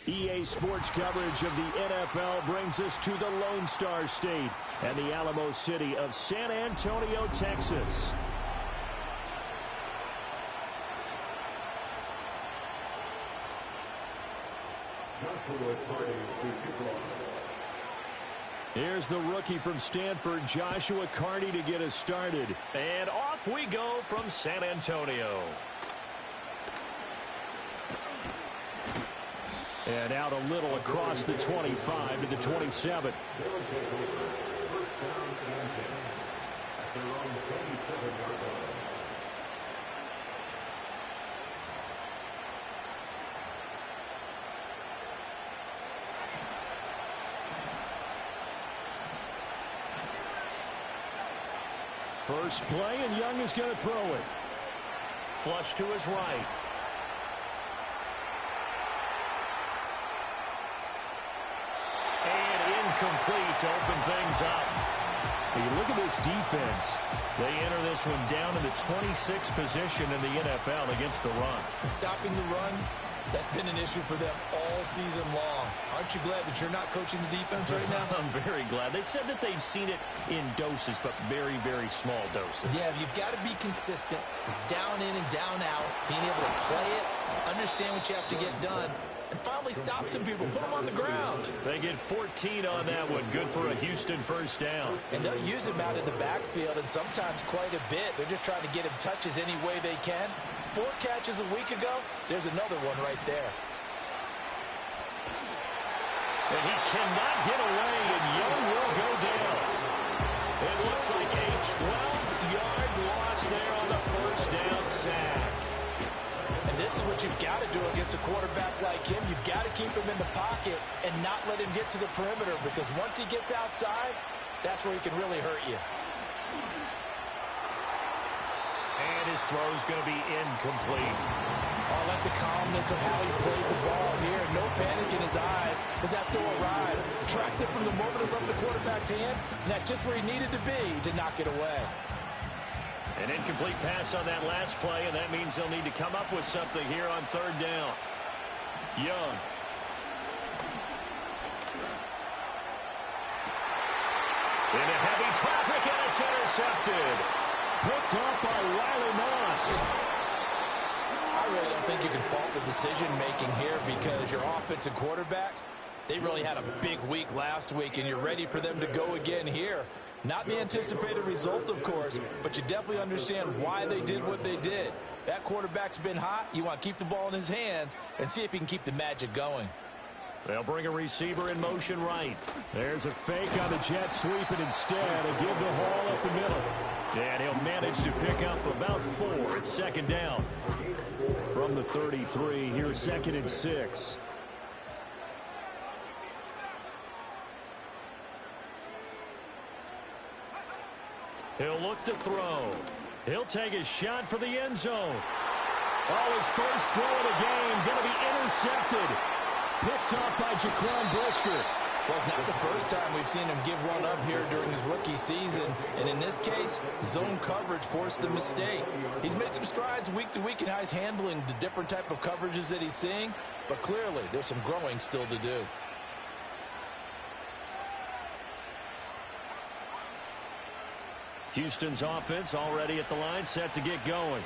EA Sports coverage of the NFL brings us to the Lone Star State and the Alamo City of San Antonio, Texas. Here's the rookie from Stanford, Joshua Carney, to get us started. And off we go from San Antonio. And out a little across the 25 to the 27. First play, and Young is going to throw it. Flush to his right. Complete to open things up. You look at this defense. They enter this one down in the 26th position in the NFL against the run. Stopping the run, that's been an issue for them all season long. Aren't you glad that you're not coaching the defense right now? I'm very glad. They said that they've seen it in doses, but very, very small doses. Yeah, you've got to be consistent. It's down in and down out. Being able to play it, understand what you have to get done, and finally stop some people, put them on the ground. They get 14 on that one. Good for a Houston first down. And they'll use him out in the backfield, and sometimes quite a bit. They're just trying to get him touches any way they can. 4 catches a week ago, there's another one right there. And he cannot get away, and Young will go down. It looks like a 12-yard loss there on the first down sack. And this is what you've got to do against a quarterback like him. You've got to keep him in the pocket and not let him get to the perimeter, because once he gets outside, that's where he can really hurt you. And his throw is going to be incomplete. I like the calmness of how he played the ball here. No panic in his eyes as that throw arrived. Tracked it from the moment it left the quarterback's hand, and that's just where he needed to be to knock it away. An incomplete pass on that last play, and that means they'll need to come up with something here on third down. Young. Into heavy traffic, and it's intercepted. Picked off by Riley Moss. I really don't think you can fault the decision-making here, because your offensive quarterback, they really had a big week last week, and you're ready for them to go again here. Not the anticipated result, of course, but you definitely understand why they did what they did. That quarterback's been hot. You want to keep the ball in his hands and see if he can keep the magic going. They'll bring a receiver in motion right. There's a fake on the jet sweep, and instead a give the ball up the middle. And he'll manage to pick up about 4 at second down. From the 33, here's 2nd and 6. He'll look to throw. He'll take a shot for the end zone. Oh, his first throw of the game going to be intercepted. Picked off by Jaquan Brisker. Well, it's not the first time we've seen him give one up here during his rookie season. And in this case, zone coverage forced the mistake. He's made some strides week to week in how he's handling the different type of coverages that he's seeing. But clearly, there's some growing still to do. Houston's offense already at the line, set to get going.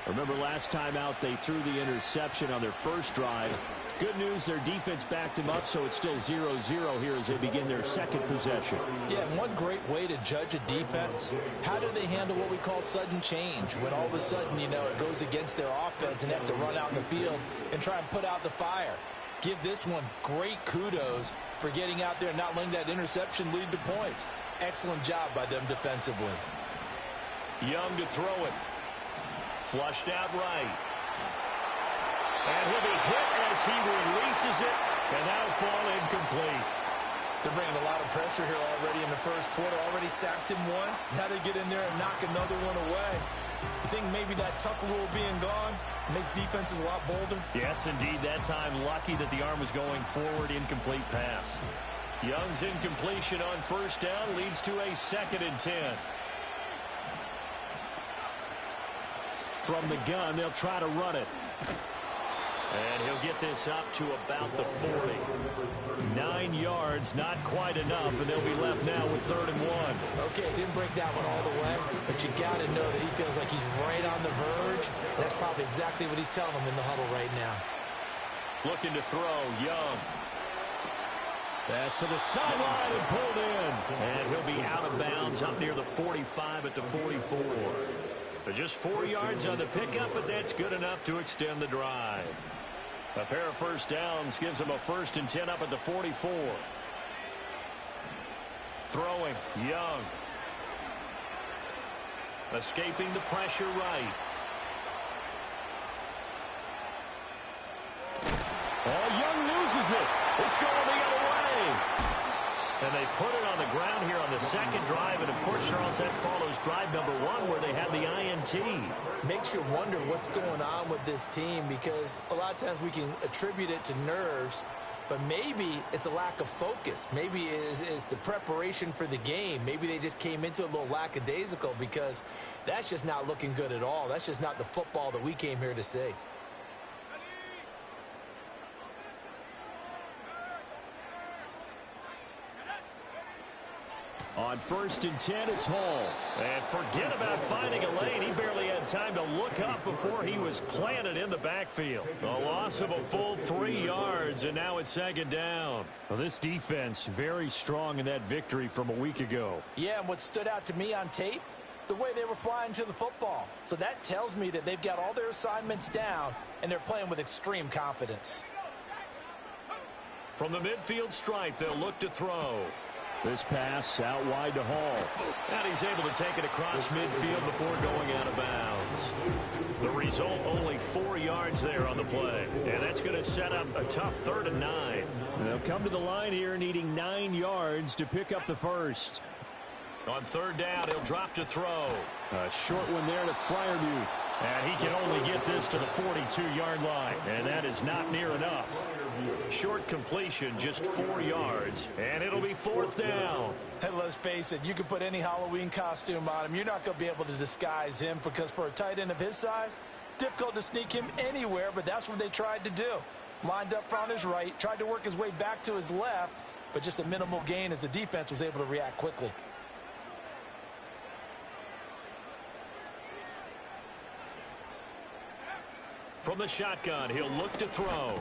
Remember last time out, they threw the interception on their first drive. Good news, their defense backed him up, so it's still 0-0 here as they begin their second possession. Yeah, and one great way to judge a defense, how do they handle what we call sudden change? When all of a sudden, you know, it goes against their offense and they have to run out in the field and try and put out the fire. Give this one great kudos for getting out there and not letting that interception lead to points. Excellent job by them defensively. Young to throw it. Flushed out right. And he'll be hit as he releases it, and that'll fall incomplete. They're bringing a lot of pressure here already in the first quarter. Already sacked him once. Now they get in there and knock another one away. You think maybe that Tucker rule being gone makes defenses a lot bolder? Yes, indeed. That time, lucky that the arm was going forward. Incomplete pass. Young's incompletion on first down leads to a 2nd and 10. From the gun, they'll try to run it. And he'll get this up to about the 40. 9 yards, not quite enough, and they'll be left now with 3rd and 1. Okay, he didn't break that one all the way, but you got to know that he feels like he's right on the verge, and that's probably exactly what he's telling them in the huddle right now. Looking to throw, Young. Pass to the sideline and pulled in. And he'll be out of bounds up near the 45 at the 44. But just 4 yards on the pickup, but that's good enough to extend the drive. A pair of first downs gives them a 1st and 10 up at the 44. Throwing, Young. Escaping the pressure right. Oh, Young loses it. It's going the other way. And they put it on the ground here on the 2nd drive. And, of course, Charles, that follows drive number 1 where they had the INT. Makes you wonder what's going on with this team, because a lot of times we can attribute it to nerves, but maybe it's a lack of focus. Maybe it's the preparation for the game. Maybe they just came into a little lackadaisical, because that's just not looking good at all. That's just not the football that we came here to see. On 1st and 10, it's Hall. And forget about finding a lane. He barely had time to look up before he was planted in the backfield. A loss of a full 3 yards, and now it's 2nd down. Well, this defense very strong in that victory from a week ago. Yeah, and what stood out to me on tape, the way they were flying to the football. So that tells me that they've got all their assignments down, and they're playing with extreme confidence. From the midfield stripe, they'll look to throw. This pass out wide to Hall. And he's able to take it across midfield before going out of bounds. The result, only 4 yards there on the play. And that's going to set up a tough 3rd and 9. And they'll come to the line here needing 9 yards to pick up the 1st. On 3rd down, he'll drop to throw. A short one there to Freiermuth. And he can only get this to the 42-yard line. And that is not near enough. Short completion, just 4 yards, and it'll be 4th down. And let's face it, you can put any Halloween costume on him. You're not going to be able to disguise him, because for a tight end of his size, difficult to sneak him anywhere, but that's what they tried to do. Lined up on his right, tried to work his way back to his left, but just a minimal gain as the defense was able to react quickly. From the shotgun, he'll look to throw.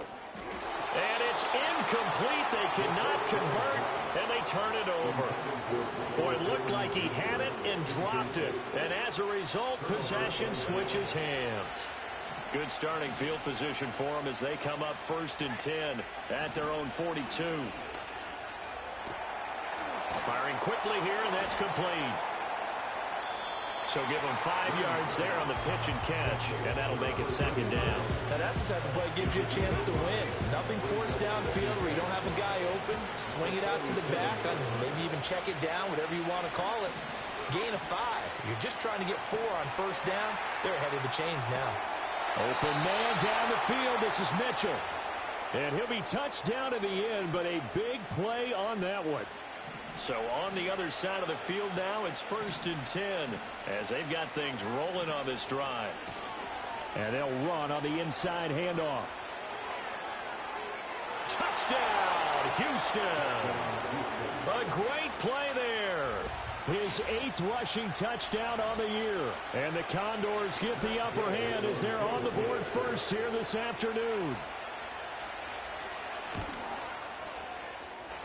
And it's incomplete. They cannot convert, and they turn it over. Boy, it looked like he had it and dropped it. And as a result, possession switches hands. Good starting field position for them as they come up 1st and 10 at their own 42. Firing quickly here, and that's complete. So give them 5 yards there on the pitch and catch, and that'll make it 2nd down. Now that's the type of play that gives you a chance to win. Nothing forced downfield where you don't have a guy open. Swing it out to the back, and maybe even check it down, whatever you want to call it. Gain of 5. You're just trying to get 4 on 1st down. They're ahead of the chains now. Open man down the field. This is Mitchell. And he'll be touched down at the end, but a big play on that one. So on the other side of the field now, it's 1st and 10 as they've got things rolling on this drive. And they'll run on the inside handoff. Touchdown, Houston. A great play there. His 8th rushing touchdown on the year. And the Condors get the upper hand as they're on the board first here this afternoon.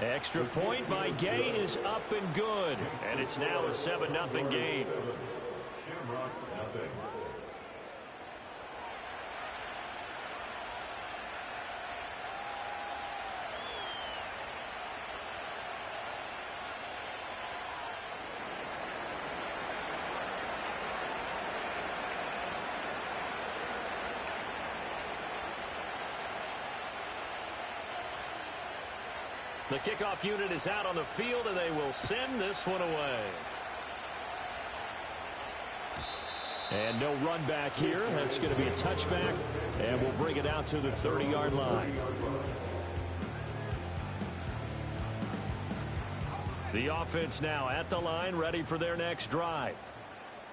Extra point by Gay is up and good. And it's now a 7-0 game. The kickoff unit is out on the field, and they will send this one away. And no run back here. That's going to be a touchback, and we'll bring it out to the 30-yard line. The offense now at the line, ready for their next drive.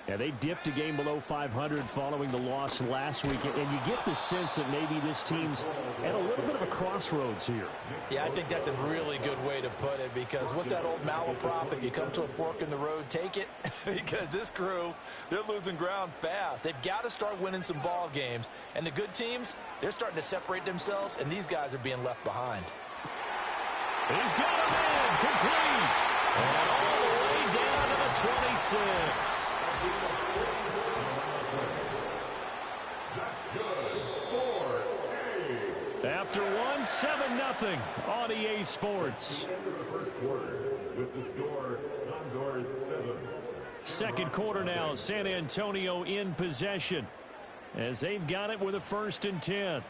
Yeah, they dipped a game below 500 following the loss last week, and you get the sense that maybe this team's at a little bit of a crossroads here. Yeah, I think that's a really good way to put it, because what's that old malaprop? If you come to a fork in the road, take it. Because this crew, they're losing ground fast. They've got to start winning some ball games. And the good teams, they're starting to separate themselves, and these guys are being left behind. He's got him in, complete. And all the way down to the 26. After one, 7-0 on EA Sports. First quarter with the score, Condors 7. Second quarter now, San Antonio in possession as they've got it with a 1st and 10.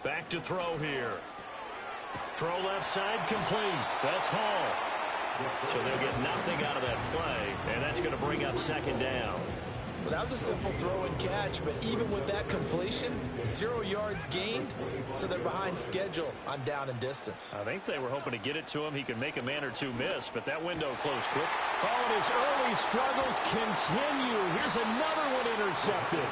Back to throw here. Throw left side complete. That's Hall. So they'll get nothing out of that play, and that's going to bring up 2nd down. Well, that was a simple throw and catch, but even with that completion, 0 yards gained, so they're behind schedule on down and distance. I think they were hoping to get it to him. He could make a man or two miss, but that window closed quick. Oh, and his early struggles continue. Here's another one intercepted.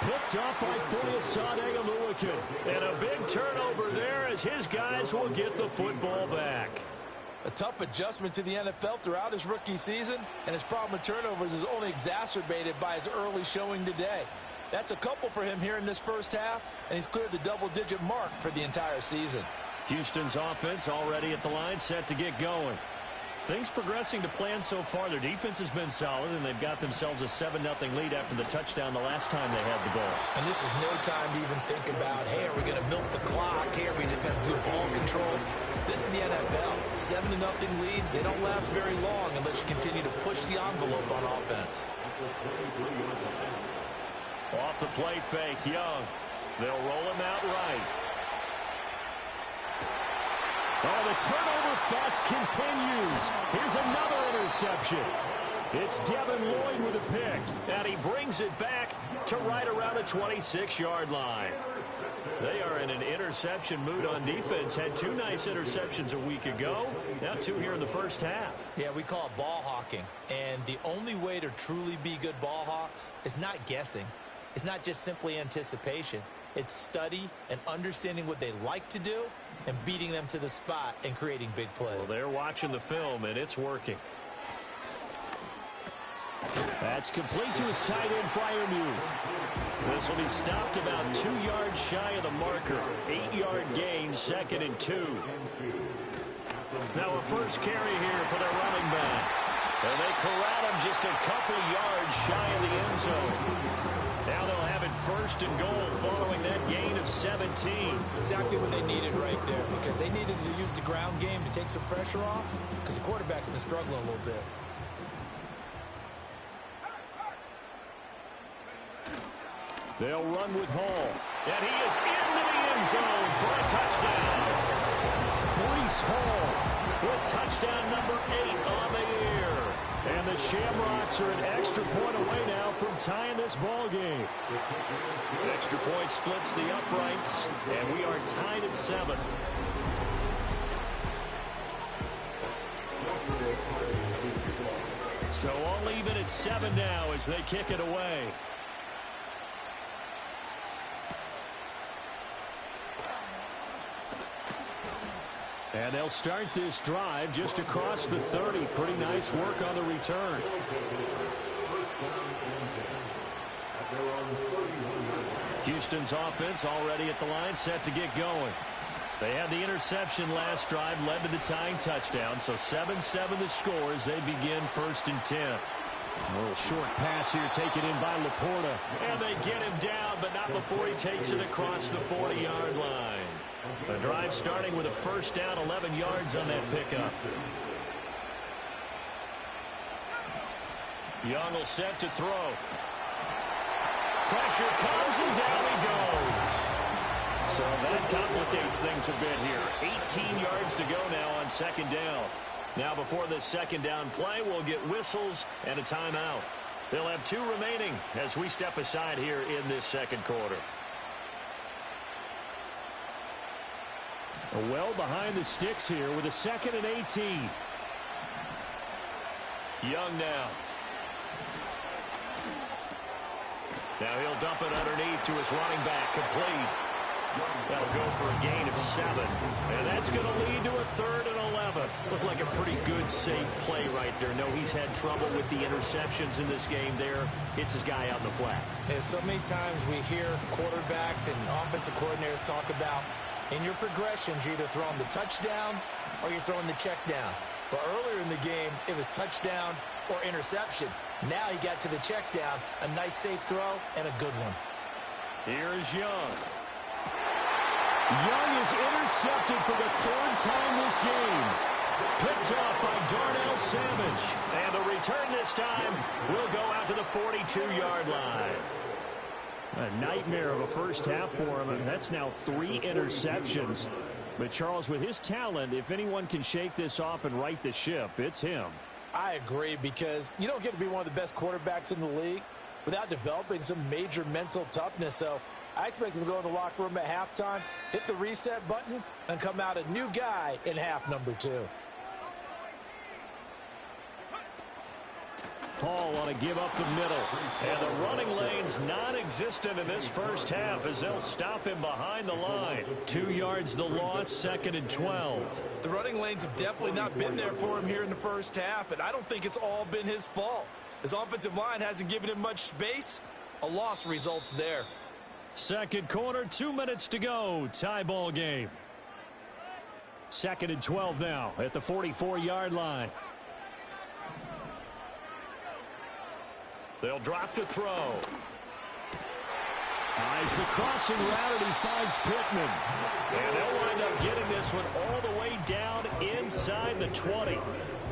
Picked up by Foyesade Aluakin. And a big turnover there as his guys will get the football back. A tough adjustment to the NFL throughout his rookie season, and his problem with turnovers is only exacerbated by his early showing today. That's a couple for him here in this first half, and he's cleared the double-digit mark for the entire season. Houston's offense already at the line, set to get going. Things progressing to plan so far. Their defense has been solid, and they've got themselves a 7-0 lead after the touchdown the last time they had the ball. And this is no time to even think about, hey, are we going to milk the clock? Hey, are we just going to do ball control? This is the NFL. 7-0 leads, they don't last very long unless you continue to push the envelope on offense. Off the play fake, Young. They'll roll him out right. Oh, the turnover fest continues. Here's another interception. It's Devin Lloyd with a pick, and he brings it back to right around the 26-yard line. They are in an interception mood on defense. Had 2 nice interceptions a week ago. Now 2 here in the first half. Yeah, we call it ball hawking. And the only way to truly be good ball hawks is not guessing. It's not just simply anticipation. It's study and understanding what they like to do and beating them to the spot and creating big plays. Well, they're watching the film, and it's working. That's complete to his tight end, Freiermuth. This will be stopped about 2 yards shy of the marker. 8-yard gain, 2nd and 2. Now a first carry here for their running back. And they corral him just a couple yards shy of the end zone. Now they'll have it 1st and goal following that gain of 17. Exactly what they needed right there, because they needed to use the ground game to take some pressure off, because the quarterback's been struggling a little bit. They'll run with Hall. And he is into the end zone for a touchdown. Breece Hall with touchdown number 8 on the year. And the ShamRocks are an extra point away now from tying this ball game. Extra point splits the uprights, and we are tied at 7. So all even at 7 now as they kick it away. And they'll start this drive just across the 30. Pretty nice work on the return. Houston's offense already at the line, set to get going. They had the interception last drive, led to the tying touchdown. So 7-7 the score as they begin 1st and 10. A little short pass here taken in by Laporta. And they get him down, but not before he takes it across the 40-yard line. The drive starting with a 1st down, 11 yards on that pickup. Young will set to throw. Pressure comes and down he goes. So that complicates things a bit here. 18 yards to go now on 2nd down. Now before this second down play, we'll get whistles and a timeout. They'll have 2 remaining as we step aside here in this second quarter. Well behind the sticks here with a 2nd and 18. Young now. Now he'll dump it underneath to his running back, complete. That'll go for a gain of 7. And that's going to lead to a 3rd and 11. Looked like a pretty good, safe play right there. No, he's had trouble with the interceptions in this game there. Hits his guy out in the flat. And so many times we hear quarterbacks and offensive coordinators talk about in your progressions, you're either throwing the touchdown or you're throwing the check down. But earlier in the game, it was touchdown or interception. Now he got to the check down, a nice safe throw, and a good one. Here is Young. Young is intercepted for the 3rd time this game. Picked off by Darnell Savage. And the return this time will go out to the 42-yard line. A nightmare of a first half for him, and that's now 3 interceptions. But, Charles, with his talent, if anyone can shake this off and right the ship, it's him. I agree, because you don't get to be one of the best quarterbacks in the league without developing some major mental toughness. So I expect him to go in the locker room at halftime, hit the reset button, and come out a new guy in half number 2. Hall want to give up the middle. And the running lane's non-existent in this first half as they'll stop him behind the line. 2 yards the loss, 2nd and 12. The running lanes have definitely not been there for him here in the first half, and I don't think it's all been his fault. His offensive line hasn't given him much space. A loss results there. Second quarter, 2 minutes to go. Tie ball game. 2nd and 12 now at the 44-yard line. They'll drop to throw. Eyes the crossing route, and he finds Pittman. And they'll wind up getting this one all the way down inside the 20.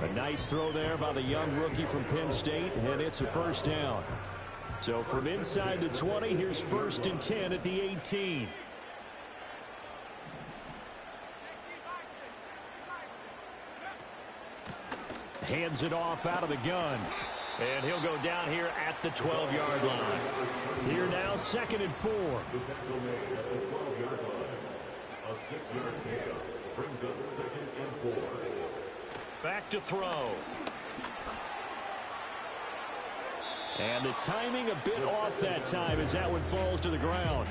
A nice throw there by the young rookie from Penn State, and it's a first down. So from inside the 20, here's 1st and 10 at the 18. Hands it off out of the gun. And he'll go down here at the 12-yard line. Here now, 2nd and 4. The tackle made at the 12-yard line. A 6-yard pickup brings up 2nd and 4. Back to throw. And the timing a bit off that time as that one falls to the ground.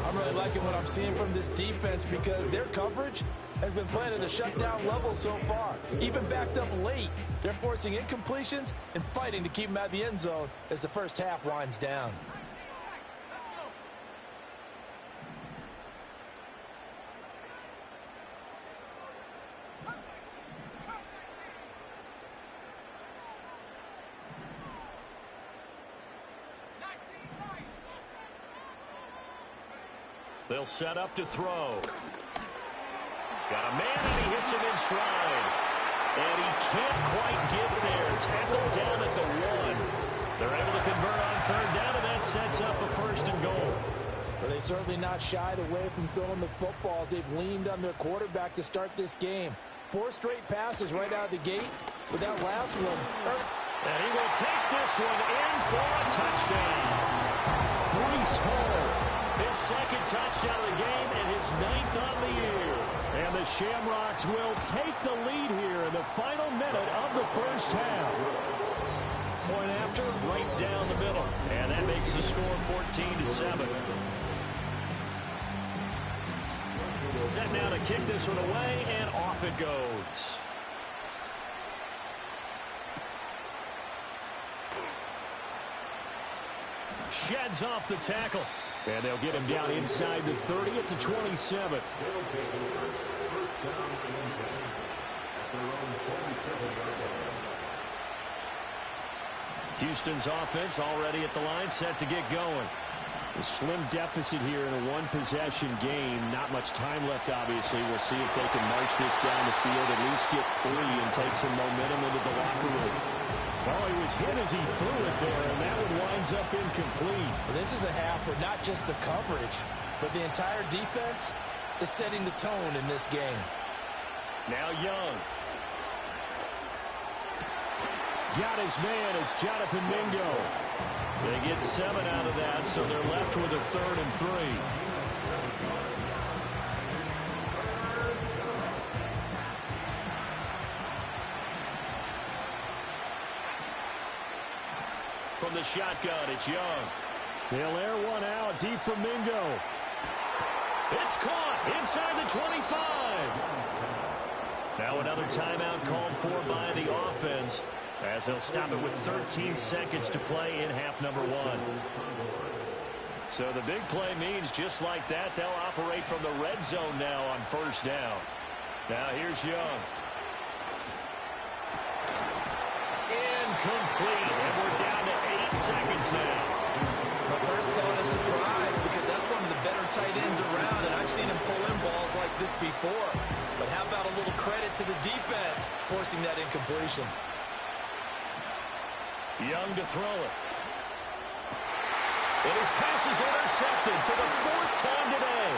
I'm really liking what I'm seeing from this defense because their coverage has been playing at a shutdown level so far. Even backed up late, they're forcing incompletions and fighting to keep them out of the end zone as the first half winds down. They'll set up to throw. Got a man, and he hits him in stride. And he can't quite get there. Tackled down at the 1. They're able to convert on 3rd down, and that sets up a 1st and goal. But they've certainly not shied away from throwing the footballs. They've leaned on their quarterback to start this game. 4 straight passes right out of the gate with that last one. And he will take this one in for a touchdown. Breece Hall. His 2nd touchdown of the game and his 9th on the year. And the ShamRocks will take the lead here in the final minute of the first half. Point after, right down the middle. And that makes the score 14-7. Set now to kick this one away, and off it goes. Sheds off the tackle. And they'll get him down inside the 30 at the 27. Houston's offense already at the line, set to get going. A slim deficit here in a one-possession game. Not much time left, obviously. We'll see if they can march this down the field, at least get 3 and take some momentum into the locker room. Well, he was hit as he threw it there, and that one winds up incomplete. Well, this is a half where not just the coverage, but the entire defense is setting the tone in this game. Now Young. got his man. It's Jonathan Mingo. They get 7 out of that, so they're left with a 3rd and 3. From the shotgun, it's Young. They'll air one out deep from Mingo. It's caught inside the 25. Now another timeout called for by the offense, as they'll stop it with 13 seconds to play in half number 1. So the big play means just like that, they'll operate from the red zone now on 1st down. Now here's Young. Incomplete, and we're down to 8 seconds now. My first thought is surprise, because that's one of the better tight ends around, and I've seen him pull in balls like this before. But how about a little credit to the defense forcing that incompletion? Young to throw it. And his pass is intercepted for the 4th time today.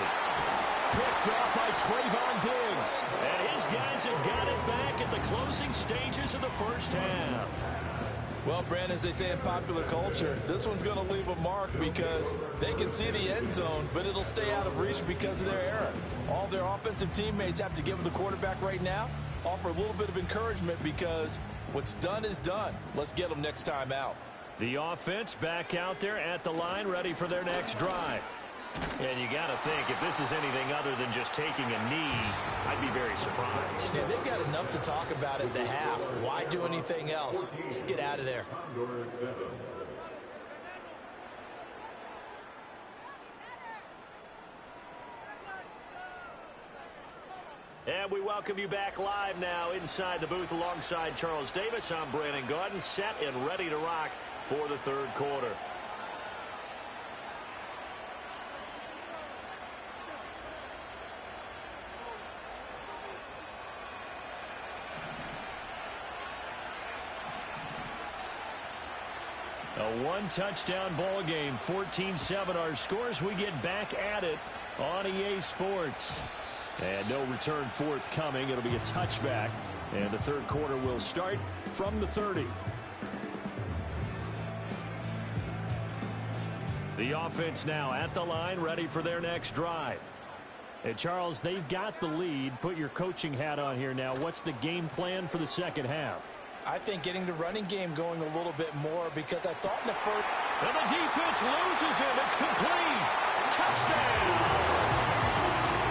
Picked off by Trayvon Diggs. And his guys have got it back at the closing stages of the 1st half. Well, Brandon, as they say in popular culture, this one's going to leave a mark because they can see the end zone, but it'll stay out of reach because of their error. All their offensive teammates have to give the quarterback right now, offer a little bit of encouragement because what's done is done. Let's get them next time out. The offense back out there at the line, ready for their next drive. And you got to think, if this is anything other than just taking a knee, I'd be very surprised. Yeah, they've got enough to talk about at the half. Why do anything else? Just get out of there. And we welcome you back live now inside the booth alongside Charles Davis. I'm Brandon Gaudin, set and ready to rock for the 3rd quarter. A 1-touchdown ball game, 14-7 our scores. We get back at it on EA Sports. And no return forthcoming. It'll be a touchback. And the 3rd quarter will start from the 30. The offense now at the line, ready for their next drive. And Charles, they've got the lead. Put your coaching hat on here now. What's the game plan for the 2nd half? I think getting the running game going a little bit more because I thought in the first... And the defense loses him. It's complete. Touchdown.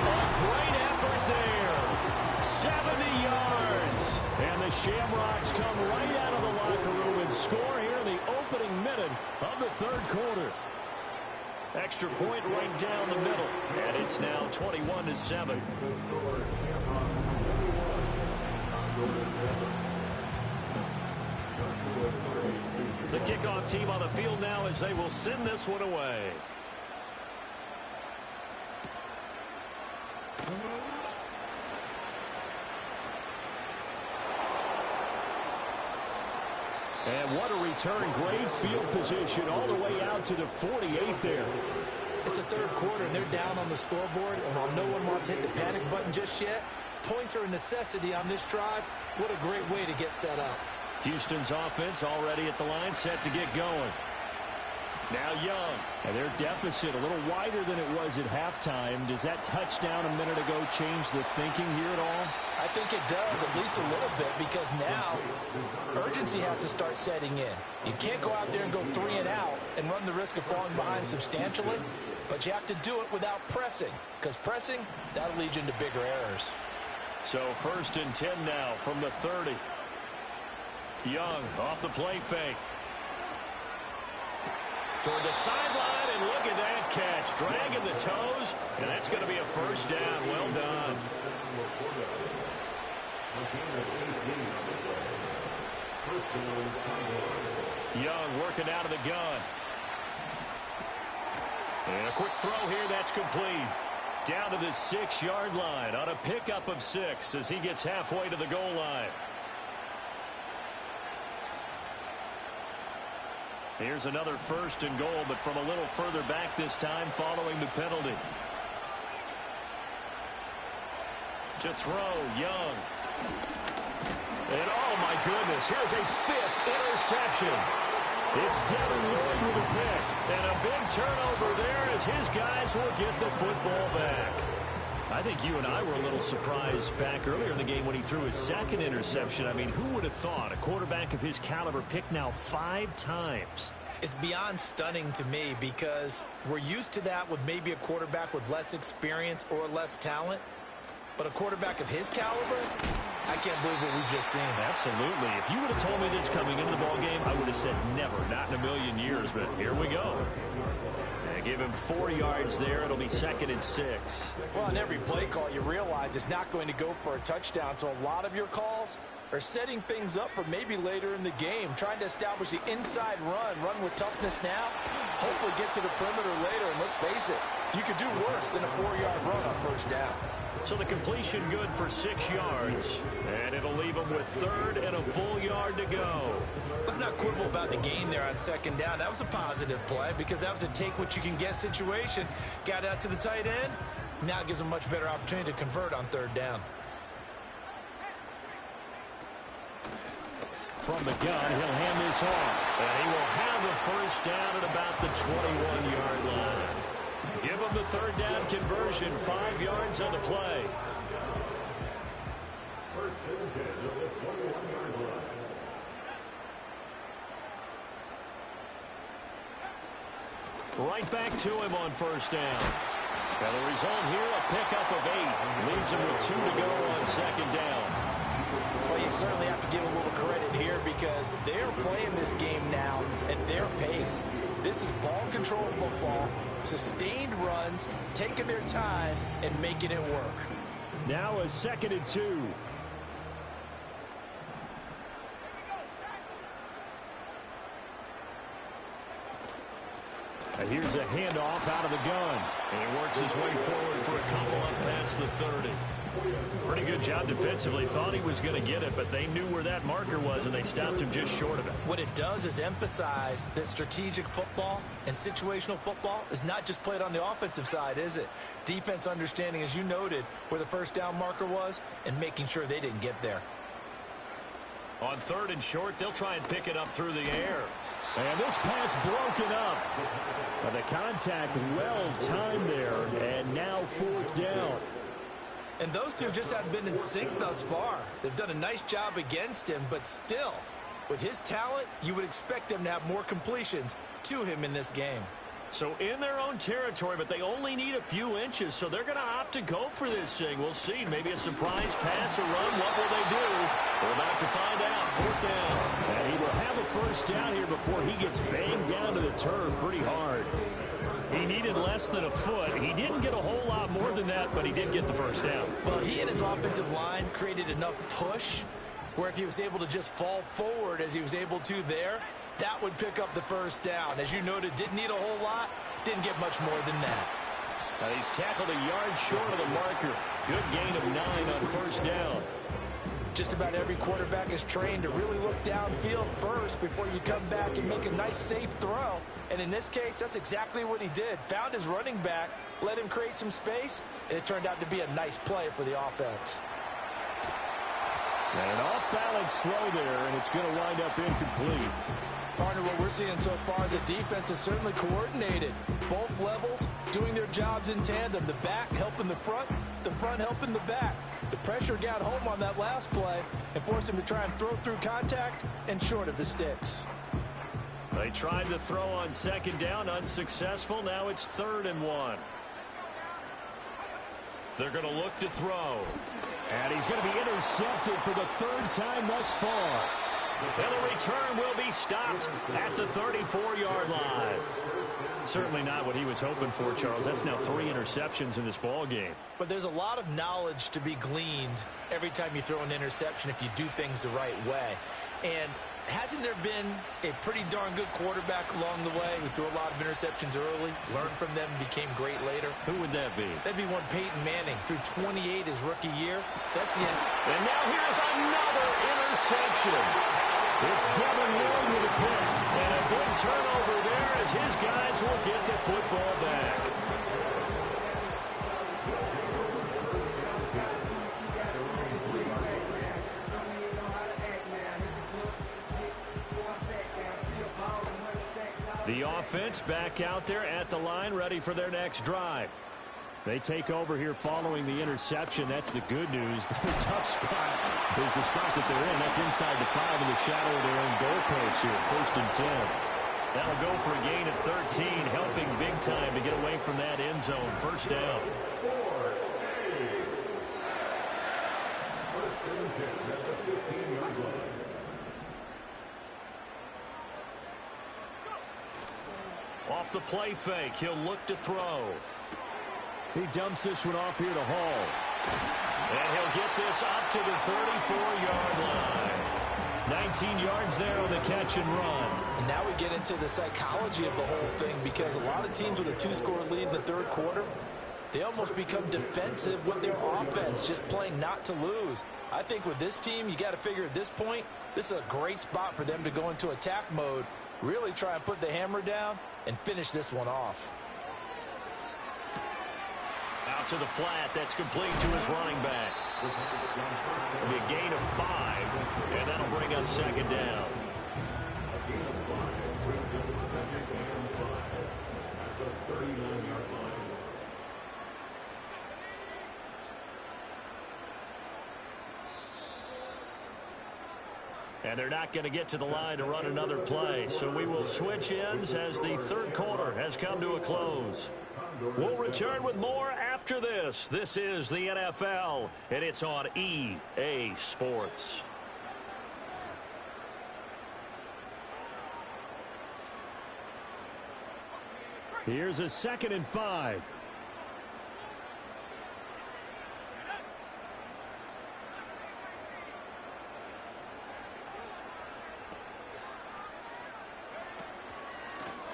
A great effort there. 70 yards. And the ShamRocks come right out of the locker room and score here in the opening minute of the 3rd quarter. Extra point right down the middle. And it's now 21-7. The kickoff team on the field now as they will send this one away. And what a return. Great field position all the way out to the 48 there. It's the 3rd quarter, and they're down on the scoreboard. And while no one wants to hit the panic button just yet, points are a necessity on this drive. What a great way to get set up. Houston's offense already at the line, set to get going. Now Young. And their deficit a little wider than it was at halftime. Does that touchdown a minute ago change the thinking here at all? I think it does, at least a little bit, because now urgency has to start setting in. You can't go out there and go 3 and out and run the risk of falling behind substantially, but you have to do it without pressing, because pressing, that'll lead you into bigger errors. So 1st and 10 now from the 30. Young off the play fake. Toward the sideline, and look at that catch. Dragging the toes, and that's going to be a 1st down. Well done. Young working out of the gun. And a quick throw here, that's complete. Down to the 6-yard line on a pickup of 6 as he gets halfway to the goal line. Here's another 1st and goal, but from a little further back this time following the penalty. To throw, Young. And oh my goodness, here's a 5th interception. It's Devin Lloyd with a pick. And a big turnover there as his guys will get the football back. I think you and I were a little surprised back earlier in the game when he threw his 2nd interception. I mean, who would have thought a quarterback of his caliber picked now 5 times? It's beyond stunning to me because we're used to that with maybe a quarterback with less experience or less talent. But a quarterback of his caliber, I can't believe what we've just seen. Absolutely. If you would have told me this coming into the ballgame, I would have said never, not in a million years. But here we go. They give him 4 yards there. It'll be 2nd and 6. Well, on every play call, you realize it's not going to go for a touchdown. So a lot of your calls are setting things up for maybe later in the game, trying to establish the inside run with toughness now, hopefully get to the perimeter later. And let's face it, you could do worse than a 4-yard run on 1st down. So the completion good for 6 yards, and it'll leave him with 3rd and a full yard to go. Let's not quibble about the gain there on 2nd down. That was a positive play because that was a take-what-you-can-get situation. Got out to the tight end. Now it gives him a much better opportunity to convert on 3rd down. From the gun, he'll hand this off, and he will have the 1st down at about the 21-yard line. Give him the 3rd down conversion, 5 yards on the play. 1st and 10 at the 21-yard line. Right back to him on 1st down. And the result here, a pickup of 8. Leaves him with 2 to go on 2nd down. Well, you certainly have to give a little credit here because they're playing this game now at their pace. This is ball control football, sustained runs, taking their time, and making it work. Now a 2nd and 2. And here's a handoff out of the gun. And he works his way forward for a couple up past the 30. Pretty good job defensively. Thought he was going to get it, but they knew where that marker was, and they stopped him just short of it. What it does is emphasize that strategic football and situational football is not just played on the offensive side, is it? Defense understanding, as you noted, where the 1st down marker was and making sure they didn't get there. On 3rd and short, they'll try and pick it up through the air. And this pass broken up. But the contact well timed there, and now 4th down. And those two just haven't been in sync thus far. They've done a nice job against him, but still, with his talent, you would expect them to have more completions to him in this game. So in their own territory, but they only need a few inches, so they're going to opt to go for this thing. We'll see. Maybe a surprise pass or run. What will they do? We're about to find out. 4th down. And he will have a 1st down here before he gets banged down to the turf pretty hard. He needed less than a foot. He didn't get a whole lot more than that, but he did get the 1st down. Well, he and his offensive line created enough push where if he was able to just fall forward as he was able to there, that would pick up the 1st down. As you noted, didn't need a whole lot, didn't get much more than that. Now he's tackled a yard short of the marker. Good gain of 9 on 1st down. Just about every quarterback is trained to really look downfield first before you come back and make a nice, safe throw. And in this case, that's exactly what he did. Found his running back, let him create some space, and it turned out to be a nice play for the offense. And an off-balance throw there, and it's going to wind up incomplete. Partner, what we're seeing so far is the defense is certainly coordinated. Both levels doing their jobs in tandem. The back helping the front helping the back. The pressure got home on that last play and forced him to try and throw through contact and short of the sticks. They tried to throw on 2nd down, unsuccessful. Now it's 3rd and 1. They're going to look to throw. And he's going to be intercepted for the 3rd time thus far. And the return will be stopped at the 34-yard line. Certainly not what he was hoping for, Charles. That's now 3 interceptions in this ball game. But there's a lot of knowledge to be gleaned every time you throw an interception if you do things the right way. And hasn't there been a pretty darn good quarterback along the way who threw a lot of interceptions early, learned from them, became great later? Who would that be? That'd be one Peyton Manning, threw 28 his rookie year. That's the end. And now here's another interception. It's Devin Lloyd with a pick. And a big turnover there as his guys will get the football back. The offense back out there at the line, ready for their next drive. They take over here following the interception. That's the good news. The tough spot is the spot that they're in. That's inside the 5 in the shadow of their own goalpost here. 1st and 10. That'll go for a gain of 13, helping big time to get away from that end zone. 1st down. Off the play fake, he'll look to throw. He dumps this one off here to Hall. And he'll get this up to the 34-yard line. 19 yards there on the catch and run. And now we get into the psychology of the whole thing, because a lot of teams with a 2-score lead in the 3rd quarter, they almost become defensive with their offense, just playing not to lose. I think with this team, you got to figure at this point, this is a great spot for them to go into attack mode, really try and put the hammer down and finish this one off. Out to the flat. That's complete to his running back. It'll be a gain of 5, and that'll bring up 2nd down. And they're not going to get to the line to run another play. So we will switch ends as the 3rd quarter has come to a close. We'll return with more after this. This is the NFL, and it's on EA Sports. Here's a 2nd and 5.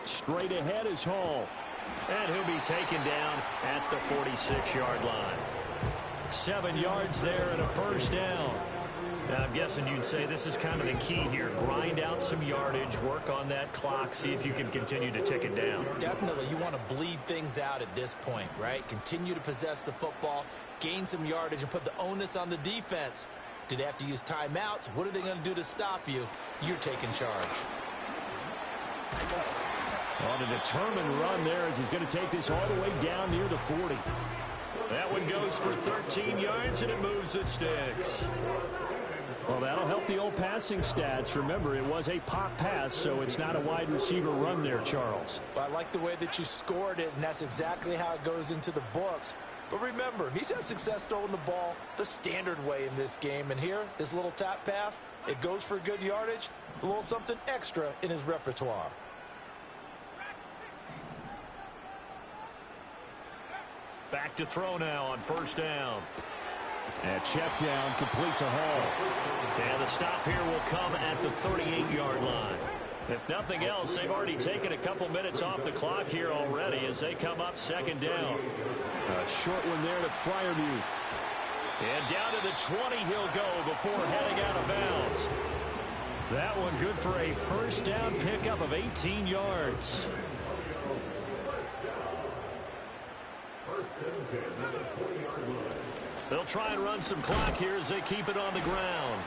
Straight ahead is Hall. And he'll be taken down at the 46-yard line. 7 yards there and a 1st down. Now, I'm guessing you'd say this is kind of the key here. Grind out some yardage, work on that clock, see if you can continue to tick it down. Definitely, you want to bleed things out at this point, right? Continue to possess the football, gain some yardage, and put the onus on the defense. Do they have to use timeouts? What are they going to do to stop you? You're taking charge. On a determined run there as he's going to take this all the way down near the 40. That one goes for 13 yards, and it moves the sticks. Well, that'll help the old passing stats. Remember, it was a pop pass, so it's not a wide receiver run there, Charles. Well, I like the way that you scored it, and that's exactly how it goes into the books. But remember, he's had success throwing the ball the standard way in this game. And here, this little tap pass, it goes for good yardage, a little something extra in his repertoire. Back to throw now on 1st down. And check down, complete to Hall. And the stop here will come at the 38-yard line. If nothing else, they've already taken a couple minutes off the clock here already as they come up 2nd down. A short one there to Freiermuth. And down to the 20 he'll go before heading out of bounds. That one good for a 1st down pickup of 18 yards. They'll try and run some clock here as they keep it on the ground.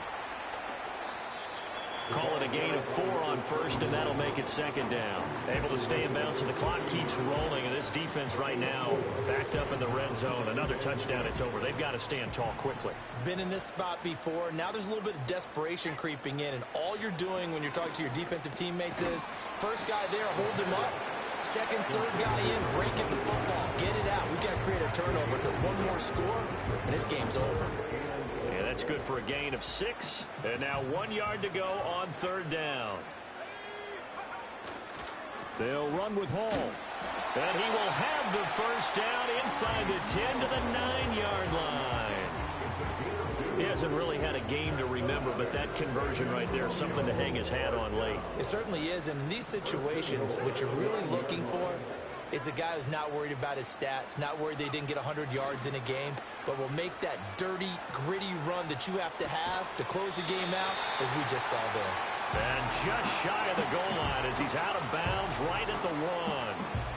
Call it a gain of 4 on 1st, and that'll make it 2nd down. Able to stay in bounds, so the clock keeps rolling, and this defense right now backed up in the red zone. Another touchdown, it's over. They've got to stand tall quickly. Been in this spot before. Now there's a little bit of desperation creeping in, and all you're doing when you're talking to your defensive teammates is, first guy there, hold him up. 2nd, 3rd guy in, break it the football, get it out. We've got to create a turnover because one more score, and this game's over. Yeah, that's good for a gain of 6. And now 1 yard to go on 3rd down. They'll run with Hall. And he will have the 1st down inside the 10 to the 9-yard line. He hasn't really had a game to remember, but that conversion right there is something to hang his hat on late. It certainly is, and in these situations, what you're really looking for is the guy who's not worried about his stats, not worried they didn't get 100 yards in a game, but will make that dirty, gritty run that you have to close the game out, as we just saw there. And just shy of the goal line as he's out of bounds right at the 1.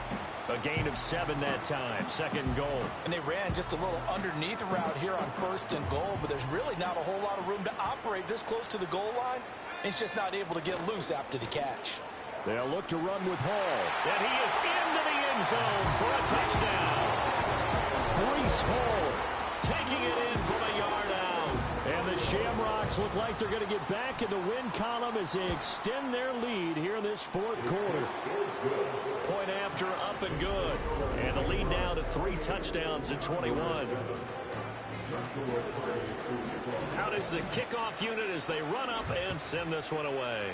A gain of 7 that time, 2nd and goal. And they ran just a little underneath route here on 1st and goal, but there's really not a whole lot of room to operate this close to the goal line. He's just not able to get loose after the catch. They'll look to run with Hall. And he is into the end zone for a touchdown. Breece Hall taking it in from a yard out. And the ShamRocks look like they're going to get back in the win column as they extend their lead here in this fourth quarter. Point after, up and good. And the lead now to 3 touchdowns at 21. Out is the kickoff unit as they run up and send this one away.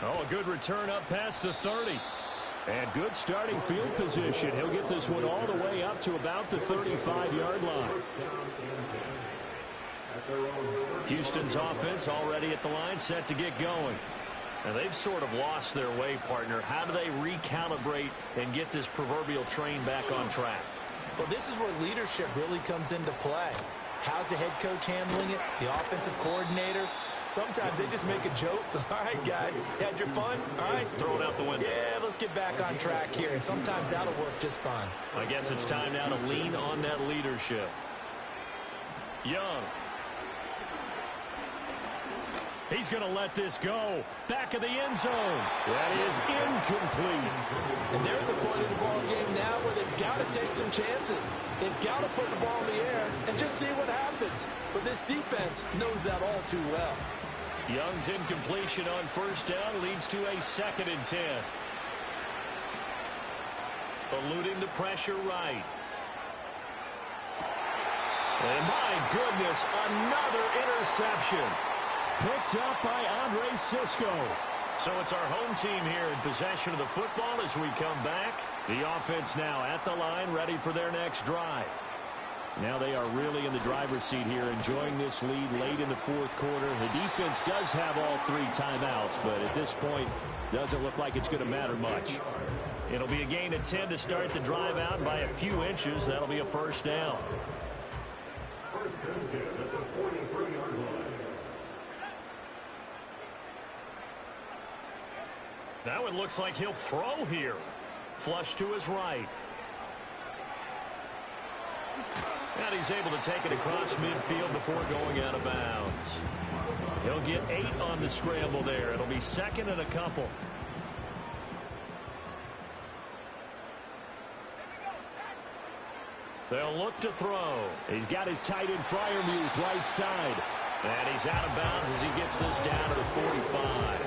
Oh, a good return up past the 30. And good starting field position. He'll get this one all the way up to about the 35-yard line. Houston's offense already at the line, set to get going. And they've sort of lost their way, partner. How do they recalibrate and get this proverbial train back on track? Well, this is where leadership really comes into play. How's the head coach handling it? The offensive coordinator? Sometimes they just make a joke. All right, guys, had your fun? All right. Throw it out the window. Yeah, let's get back on track here. And sometimes that'll work just fine. I guess it's time now to lean on that leadership. Young. He's going to let this go. Back of the end zone. That is incomplete. And they're at the point of the ball game now where they've got to take some chances. They've got to put the ball in the air and just see what happens. But this defense knows that all too well. Young's incompletion on first down leads to a 2nd and 10. Eluding the pressure right. And my goodness, another interception. Picked up by Andre Cisco. So it's our home team here in possession of the football as we come back. The offense now at the line, ready for their next drive. Now they are really in the driver's seat here, enjoying this lead late in the fourth quarter. The defense does have all 3 timeouts, but at this point, doesn't look like it's going to matter much. It'll be a gain of 10 to start the drive out by a few inches. That'll be a first down. First and 10 at the 43-yard line. Now it looks like he'll throw here. Flush to his right. And he's able to take it across midfield before going out of bounds. He'll get 8 on the scramble there. It'll be 2nd and a couple. They'll look to throw. He's got his tight end Freiermuth right side. And he's out of bounds as he gets this down to the 45.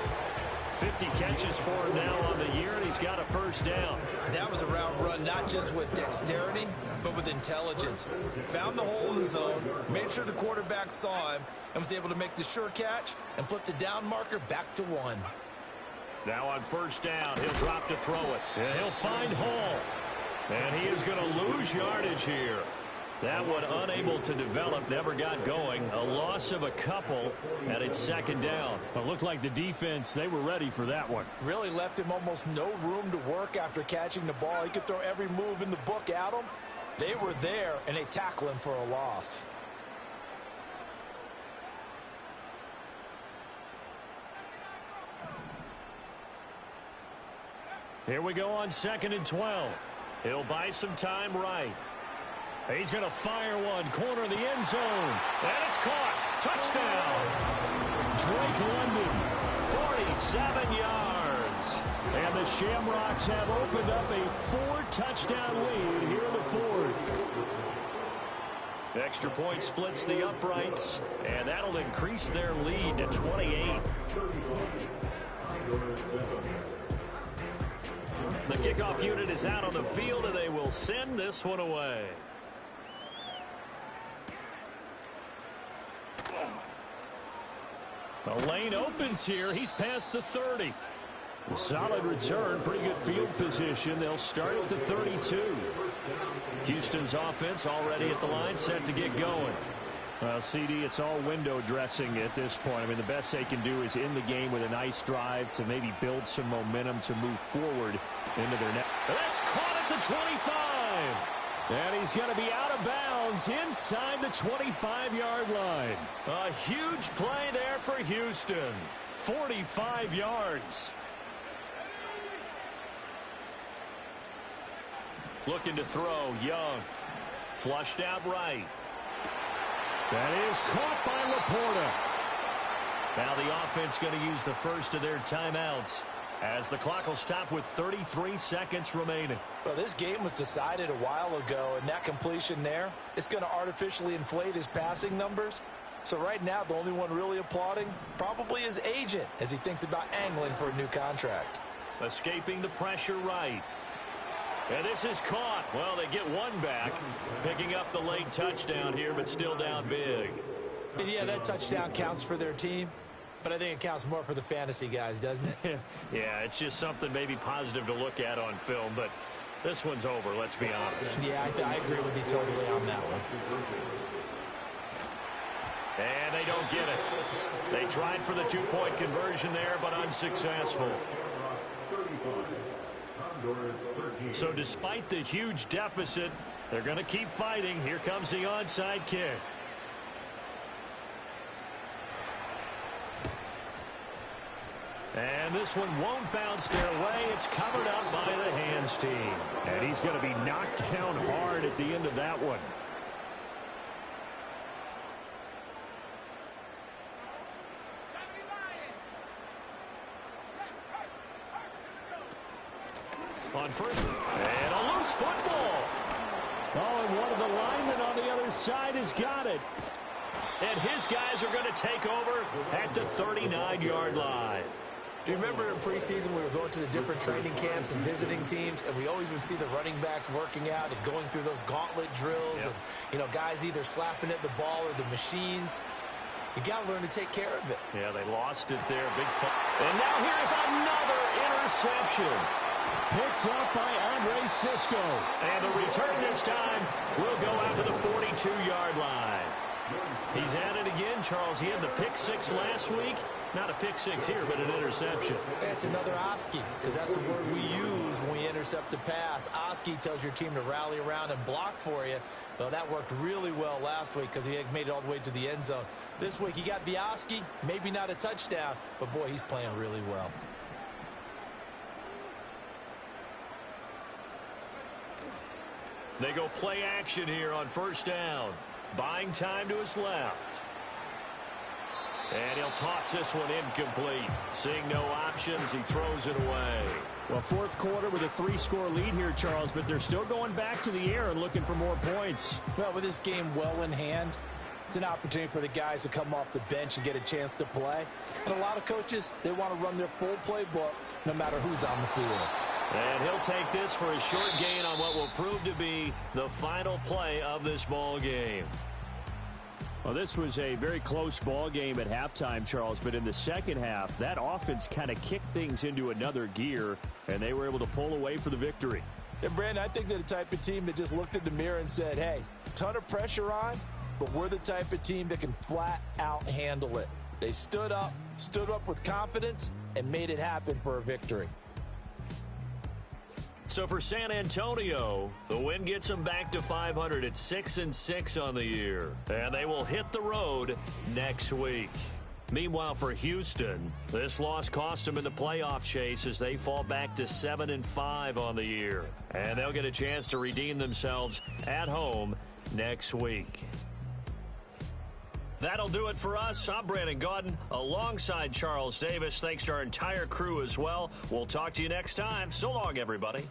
50 catches for him now on the year, and he's got a first down. That was a route run not just with dexterity, but with intelligence. Found the hole in the zone, made sure the quarterback saw him, and was able to make the sure catch and flip the down marker back to 1. Now on first down, he'll drop to throw it. And he'll find Hall. And he is going to lose yardage here. That one unable to develop, never got going. A loss of a couple, and it's 2nd down. It looked like the defense, they were ready for that one. Really left him almost no room to work after catching the ball. He could throw every move in the book at him. They were there, and they tackle him for a loss. Here we go on 2nd and 12. He'll buy some time right. He's going to fire one, corner of the end zone. And it's caught. Touchdown. Drake London, 47 yards. And the ShamRocks have opened up a 4-touchdown lead here in the fourth. Extra point splits the uprights, and that'll increase their lead to 28. The kickoff unit is out on the field, and they will send this one away. The lane opens here. He's past the 30. A solid return, pretty good field position. They'll start at the 32. Houston's offense already at the line, set to get going. Well, CD, it's all window dressing at this point. I mean, the best they can do is end the game with a nice drive to maybe build some momentum to move forward into their net. That's caught at the 25. And he's going to be out of bounds inside the 25-yard line. A huge play there for Houston. 45 yards. Looking to throw, Young. Flushed out right. That is caught by Laporta. Now the offense going to use the first of their timeouts as the clock will stop with 33 seconds remaining. Well, this game was decided a while ago, and that completion there is going to artificially inflate his passing numbers. So right now, the only one really applauding probably his agent as he thinks about angling for a new contract. Escaping the pressure right. And this is caught. Well, they get one back, picking up the late touchdown here, but still down big. And yeah, that touchdown counts for their team, but I think it counts more for the fantasy guys, doesn't it? Yeah, it's just something maybe positive to look at on film, but this one's over, let's be honest. Yeah, I agree with you totally on that one. And they don't get it. They tried for the two-point conversion there, but unsuccessful. So despite the huge deficit, they're going to keep fighting. Here comes the onside kick. And this one won't bounce their way. It's covered up by the hands team. And he's going to be knocked down hard at the end of that one. On first, and a loose football. Oh, and one of the linemen on the other side has got it. And his guys are going to take over at the 39-yard line. Do you remember in preseason we were going to the different training camps and visiting teams, and we always would see the running backs working out and going through those gauntlet drills, and, you know, guys either slapping at the ball or the machines. You got to learn to take care of it. Yeah, they lost it there. Big fun. And now here's another interception. Picked up by Andre Cisco. And the return this time will go out to the 42-yard line. He's at it again, Charles. He had the pick six last week. Not a pick six here, but an interception. That's another Oski, because that's the word we use when we intercept a pass. Oski tells your team to rally around and block for you. Well, that worked really well last week because he had made it all the way to the end zone. This week he got the Oski, maybe not a touchdown, but boy, he's playing really well. They go play action here on first down. Buying time to his left. And he'll toss this one incomplete. Seeing no options, he throws it away. Well, fourth quarter with a 3-score lead here, Charles, but they're still going back to the air and looking for more points. Well, with this game well in hand, it's an opportunity for the guys to come off the bench and get a chance to play. And a lot of coaches, they want to run their full playbook no matter who's on the field. And he'll take this for a short gain on what will prove to be the final play of this ball game. Well, this was a very close ball game at halftime, Charles, but in the second half, that offense kind of kicked things into another gear, and they were able to pull away for the victory. And, Brandon, I think they're the type of team that just looked in the mirror and said, hey, ton of pressure on, but we're the type of team that can flat out handle it. They stood up with confidence, and made it happen for a victory. So for San Antonio, the win gets them back to 500 at 6-6 on the year. And they will hit the road next week. Meanwhile, for Houston, this loss cost them in the playoff chase as they fall back to 7-5 on the year. And they'll get a chance to redeem themselves at home next week. That'll do it for us. I'm Brandon Gaudin alongside Charles Davis. Thanks to our entire crew as well. We'll talk to you next time. So long, everybody.